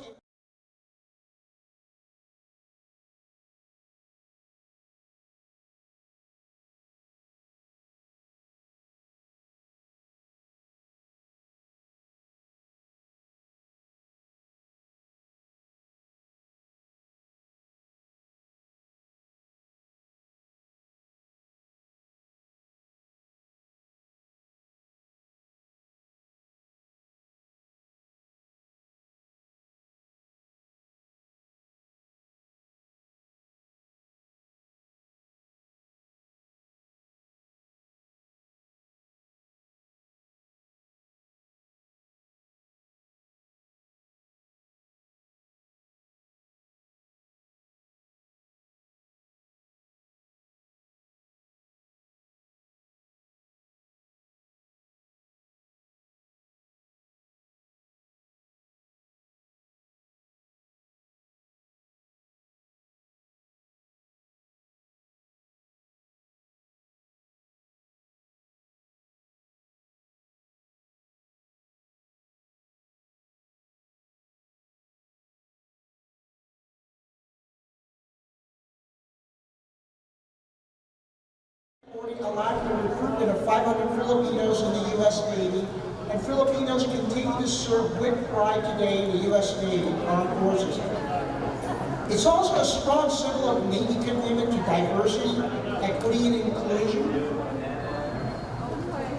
Allowed the recruitment of 500 Filipinos in the U.S. Navy, and Filipinos continue to serve with pride today in the U.S. Navy Armed Forces. It's also a strong symbol of Navy commitment to diversity, equity, and inclusion.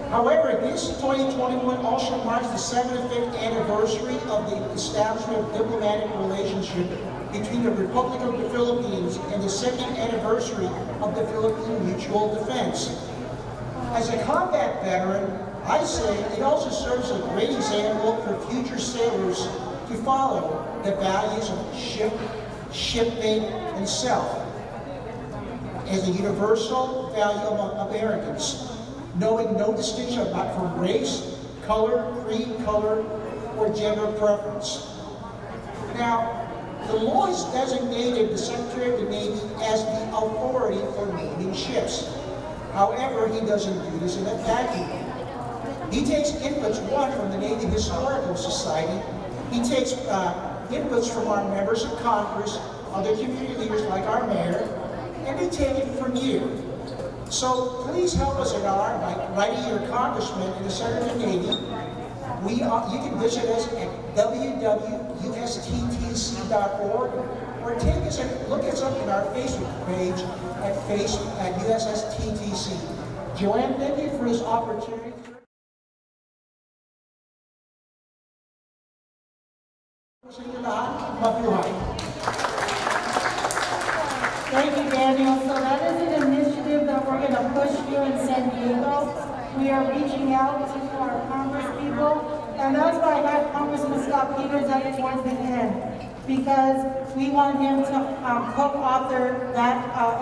However, this 2021 also marks the 75th anniversary of the establishment of diplomatic relationship between the Republic of the Philippines and the 2nd anniversary of the Philippine Mutual Defense. As a combat veteran, I say it also serves as a great example for future sailors to follow the values of shipmate, and self as a universal value among Americans, knowing no distinction from race, color, creed, color, or gender preference. Now, the law has designated the Secretary of the Navy as the authority for naming ships. However, he doesn't do this in a vacuum. He takes inputs, one, from the Navy Historical Society. He takes inputs from our members of Congress, other community leaders like our mayor, and we take it from you. So please help us in our, by writing your congressman and the Secretary of the Navy. You can visit us at www.ustttc.org or take us and look us up in our Facebook page at USSTTC. Joanne, thank you for this opportunity. Thank you, Daniel. So that is an initiative that we're going to push here in San Diego. We are reaching out to our congresspeople, and that's why I had Congressman Scott Peters at towards the end, because we want him to co-author that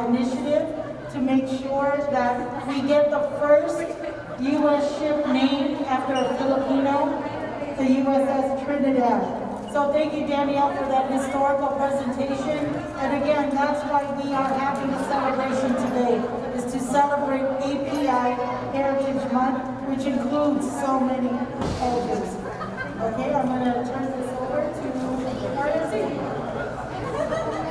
initiative to make sure that we get the first U.S. ship named after a Filipino, the USS Trinidad. So thank you, Danielle, for that historical presentation. And again, that's why we are having a celebration today, is to celebrate API Heritage Month, which includes so many cultures. Okay, I'm going to turn this over to RNC.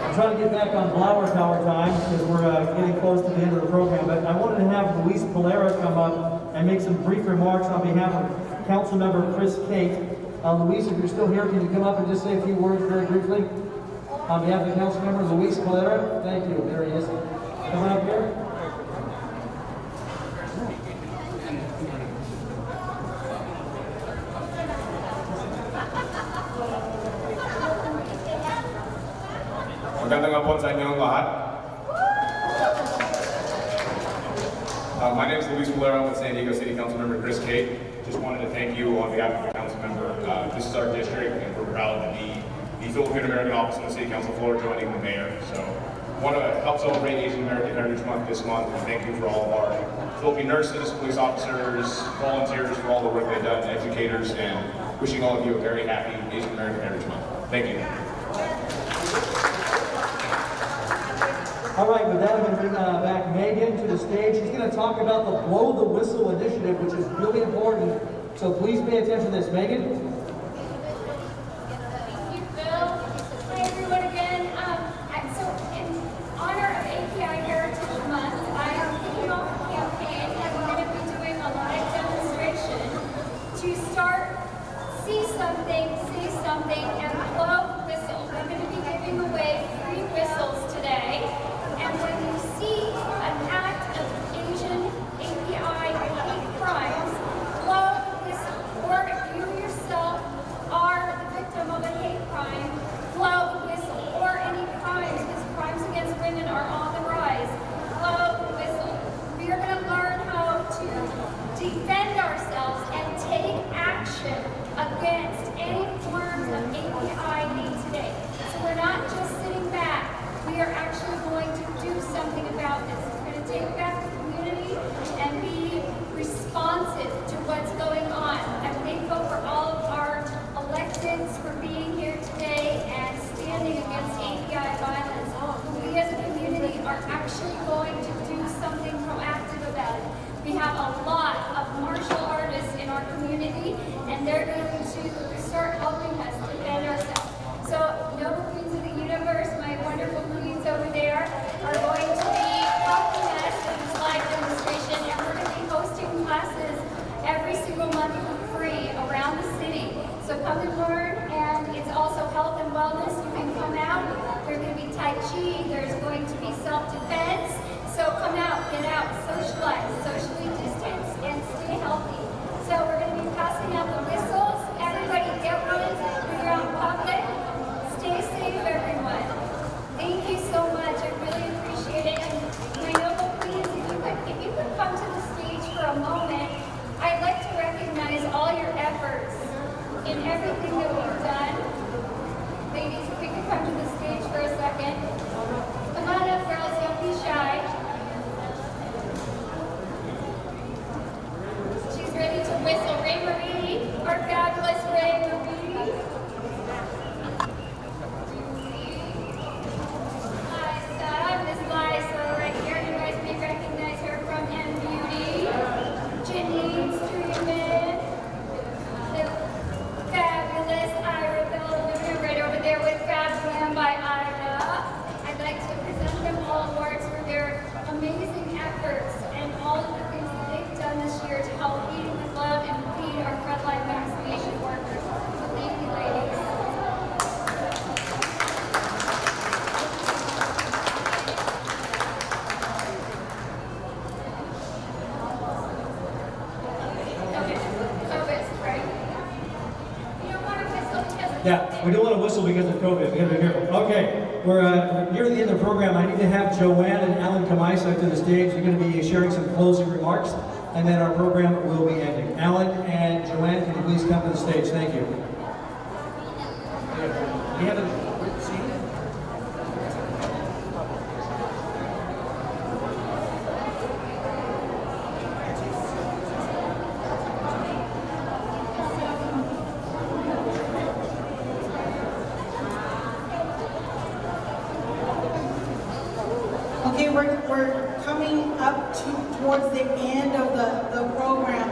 I'm trying to get back on Flower Tower time because we're getting close to the end of the program, but I wanted to have Luis Polera come up and make some brief remarks on behalf of Councilmember Chris Cate. Luis, if you're still here, can you come up and just say a few words very briefly? On behalf of the council member, Luis Polera. Thank you. There he is. Come on up here. Magandang hapon sa inyong lahat. My name is Luis Polera with San Diego City Council Member Chris Cate. Just wanted to thank you on behalf of the council member. This is our district, and we're proud to be the Filipino American office on the City Council floor, joining the mayor. So I want to help celebrate Asian American Heritage Month this month, and thank you for all of our Philippine nurses, police officers, volunteers for all the work they've done, educators, and wishing all of you a very happy Asian American Heritage Month. Thank you. All right, with that, I'm going to bring back Megan to the stage. She's going to talk about the Blow the Whistle initiative, which is really important. So please pay attention to this. Megan? Thank you, Phil. Hi, everyone again. So in honor of API Heritage Month, I am kicking off a campaign and we're going to be doing a live demonstration to start see something, say something, and blow the whistle. We're going to be giving away free whistles today. And when you see an act of Asian API hate crimes, blow the whistle. Or if you yourself are the victim of a hate crime, blow the whistle. Or any crimes, because crimes against women are on the rise, blow the whistle. We are going to learn how to defend ourselves and take action against any forms of API hate today. So we're not just sitting back. We are actually going to do something about this. We're going to take back the community and be responsive to what's going on. I'm thankful for all of our electeds for being here today and standing against API violence. We as a community are actually going to do something proactive about it. We have a lot of martial artists in our community, and they're going to start helping us defend ourselves. So, Noble Queens of the Universe, my wonderful queens over there, are going to be helping us with this live demonstration, and we're going to be hosting classes every single month for free around the city. So come and learn, and it's also health and wellness. You can come out. There's going to be Tai Chi. There's going to be self-defense. So come out, get out, socialize, socially distance, and stay healthy. So we're going to be passing out the whistles. Everybody get one when you're out in public. Stay safe, everyone. Thank you so much. I really appreciate it. And my noble queens, if you could come to the stage for a moment, I'd like to recognize all your efforts in everything that we've done. Ladies, if we could come to the stage for a second. Come on up, girls. Don't be shy. She's ready to whistle. Ray Marie, our fabulous Ray Marie. Miss Liza right here. You guys may recognize her from M Beauty. Janine Streeman. The fabulous Ira Bellevue right over there with Fab Glam by Ira. I'd like to present them all awards for their amazing efforts and all of the things that they've done this year to help Feed with Love and feed our frontline vaccination workers. So thank you, ladies. Yeah, we don't want to whistle because of COVID. We gotta be careful. Okay, we're near the end of the program. I need to have Joanne and Alan Kamaisa to the stage. They're going to be sharing some closing remarks, and then our program will be ending. Alan and Joanne, can you please come to the stage? Thank you. We have a Okay, we're coming up towards the end of the program,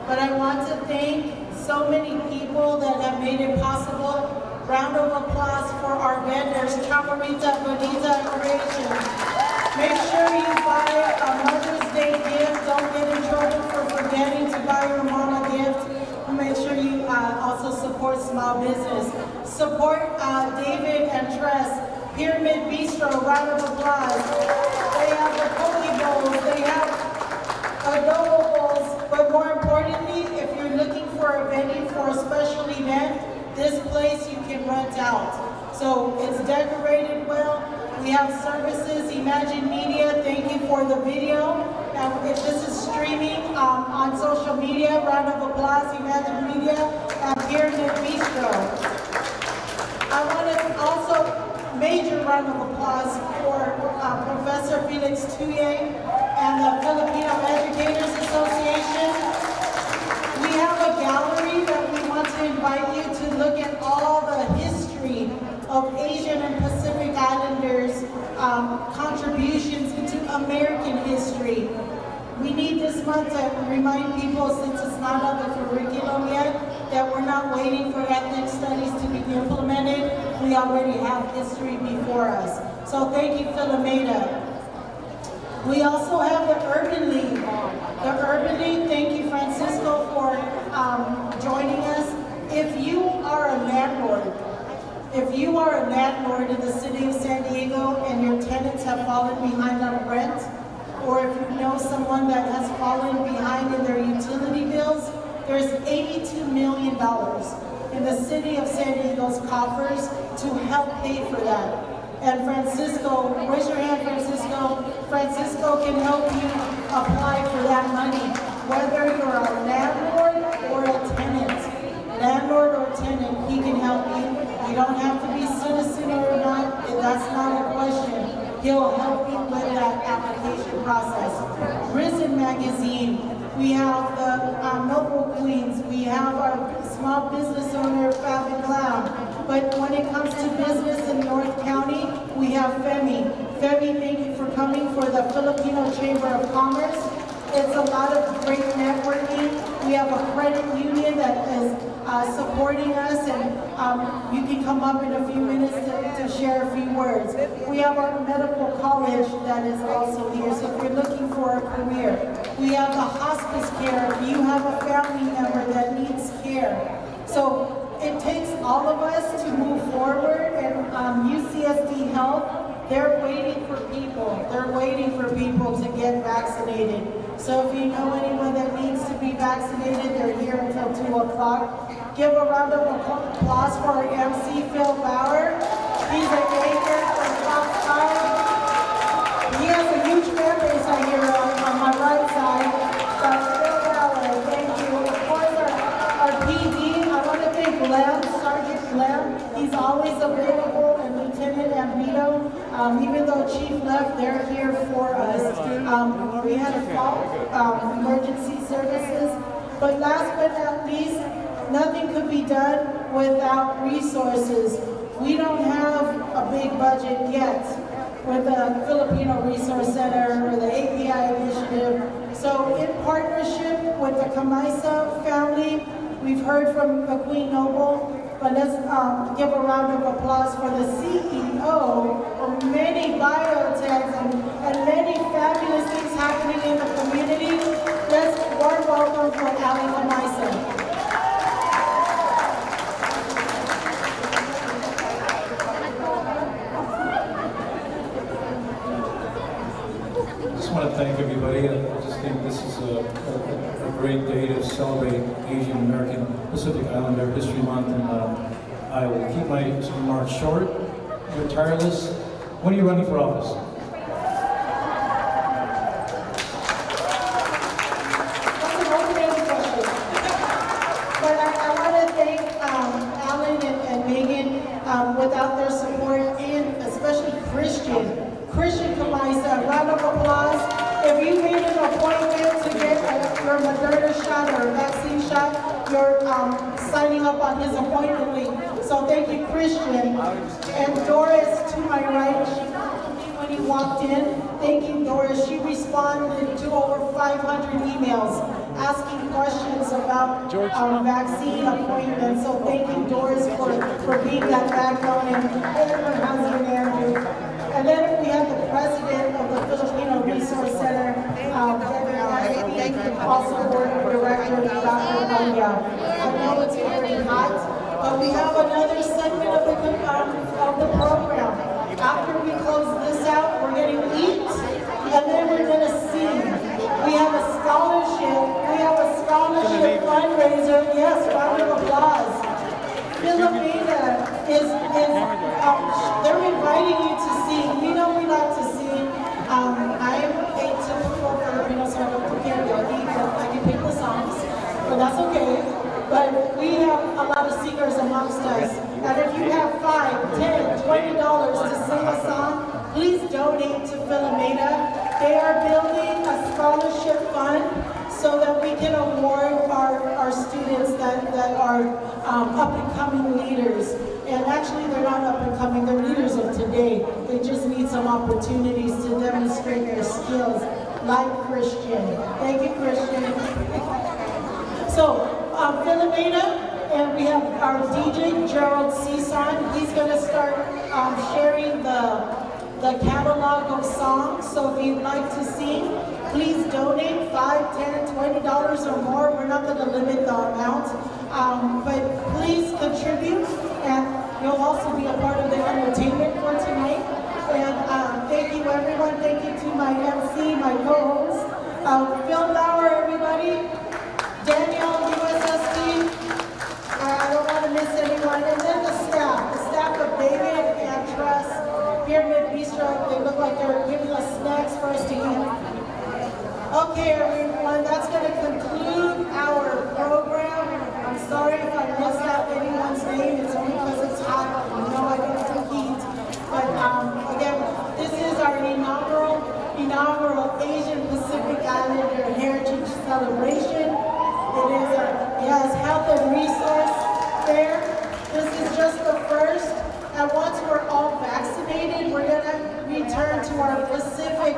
but I want to thank so many people that have made it possible. Round of applause for our vendors, Camarita, Bonita, and Creation. Make sure you buy a Mother's Day gift. Don't get in trouble for forgetting to buy your mom a gift. And make sure you also support small business. Support David and Tress. Pyramid Bistro, round of applause. They have the poke bowls, they have adobo bowls, but more importantly, if you're looking for a venue for a special event, this place you can rent out. So it's decorated well. We have services, Imagine Media, thank you for the video. And if this is streaming on social media, round of applause, Imagine Media, and Pyramid Bistro. I want to major round of applause for Professor Felix Tuyé and the Filipino Educators Association. We have a gallery that we want to invite you to look at all the history of Asian and Pacific Islanders' contributions into American history. We need this month to remind people, since it's not on the curriculum yet, that we're not waiting for ethnic studies to be implemented. We already have history before us. So thank you, Philomena. We also have the Urban League. The Urban League, thank you, Francisco, for joining us. If you are a landlord in the city of San Diego and your tenants have fallen behind on rent, or if you know someone that has fallen behind in their utility bills, there's $82 million in the city of San Diego's coffers to help pay for that. And Francisco, raise your hand, Francisco. Francisco can help you apply for that money, whether you're a landlord or a tenant. Landlord or tenant, he can help you. You don't have to be citizen or not, that's not a question. He'll help you with that application process. Risen Magazine, we have the Noble Queens, we have our small business owner, Fab and Glam. But when it comes to business in North County, we have Femi. Femi, thank you for coming for the Filipino Chamber of Commerce. It's a lot of great networking. We have a credit union that is supporting us, and you can come up in a few minutes to share a few words. We have our medical college that is also here, so if you're looking for a career. We have the hospice care if you have a family member that needs care. So it takes all of us to move forward, and UCSD Health, they're waiting for people. They're waiting for people to get vaccinated. So if you know anyone that needs to be vaccinated, they're here until 2 o'clock. Give a round of applause for our MC, Phil Bauer. He's an anchor from Fox 5. He has a huge fan base out here on my right side. Phil Bauer, thank you. Of course, our PD, I want to thank Lem, Sergeant Lem. He's always available, and Lieutenant Ambito. Even though Chief left, they're here for us. We had a call, emergency services. But last but not least, nothing could be done without resources. We don't have a big budget yet with the Filipino Resource Center or the API initiative. So in partnership with the Kamaisa family, we've heard from the Queen Noble, but let's give a round of applause for the CEO of many biotechs and many fabulous things happening in the community. Let's warm welcome for Ali Kamaisa. I want to thank everybody. I just think this is a great day to celebrate Asian American Pacific Islander History Month, and I will keep my remarks short. You're tireless. When are you running for office? That's an open-ended question. But I want to thank Alan and Megan. Without their support, and especially Christian Kamaisa, a round of applause. If you made an appointment to get your Moderna shot or a vaccine shot, you're signing up on his appointment link. So thank you, Christian. And Doris, to my right, she welcomed me when he walked in. Thank you, Doris. She responded to over 500 emails asking questions about vaccine appointments. So thank you, Doris, for being that backbone, and her husband, Andrew. And then we have the president of the Filipino Resource Center, also board director, Dr. Banya. I know it's very hot, but we have another segment of the program. After we close this out, we're going to eat, and then we're going to sing. We have a scholarship fundraiser. Yes, round of applause. Philomena they're inviting you to sing. We know we like to sing. I am a typical Filipino, so I don't do karaoke, but I can pick the songs, but that's okay. But we have a lot of singers amongst us. And if you have $5, $10, $20 to that are up-and-coming leaders. And actually, they're not up-and-coming, they're leaders of today. They just need some opportunities to demonstrate their skills, like Christian. Thank you, Christian. So, Philomena, and we have our DJ, Gerald Cison. He's going to start sharing the catalog of songs. So if you'd like to sing, please donate $5, $10, $20 or more. We're not going to limit the amount, but please contribute, and you'll also be a part of the entertainment for tonight. And thank you, everyone. Thank you to my MC, my co-host, Phil Bauer, everybody, Daniel, USSD. I don't want to miss anyone. And then the staff of David and Trust, Pyramid Bistro. They look like they're giving us snacks for us to eat. Okay, everyone, that's going to conclude our program. I'm sorry if I messed out anyone's name. It's only because it's hot. You know I get some heat. But again, this is our inaugural Asian Pacific Islander Heritage Celebration. It is a health and resource fair. This is just the first. And once we're all vaccinated, we're going to return to our Pacific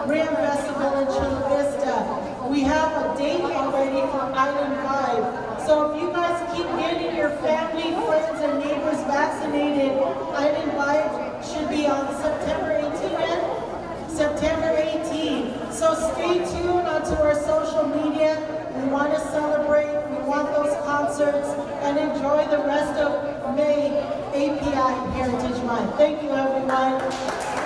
Rim Festival in Chula Vista. We have a date already for Island Vibe. So if you guys keep getting your family, friends, and neighbors vaccinated, Island Vibe should be on September 18th. September 18th. So stay tuned onto our social media. We want to celebrate, we want those concerts, and enjoy the rest of May API Heritage Month. Thank you, everyone.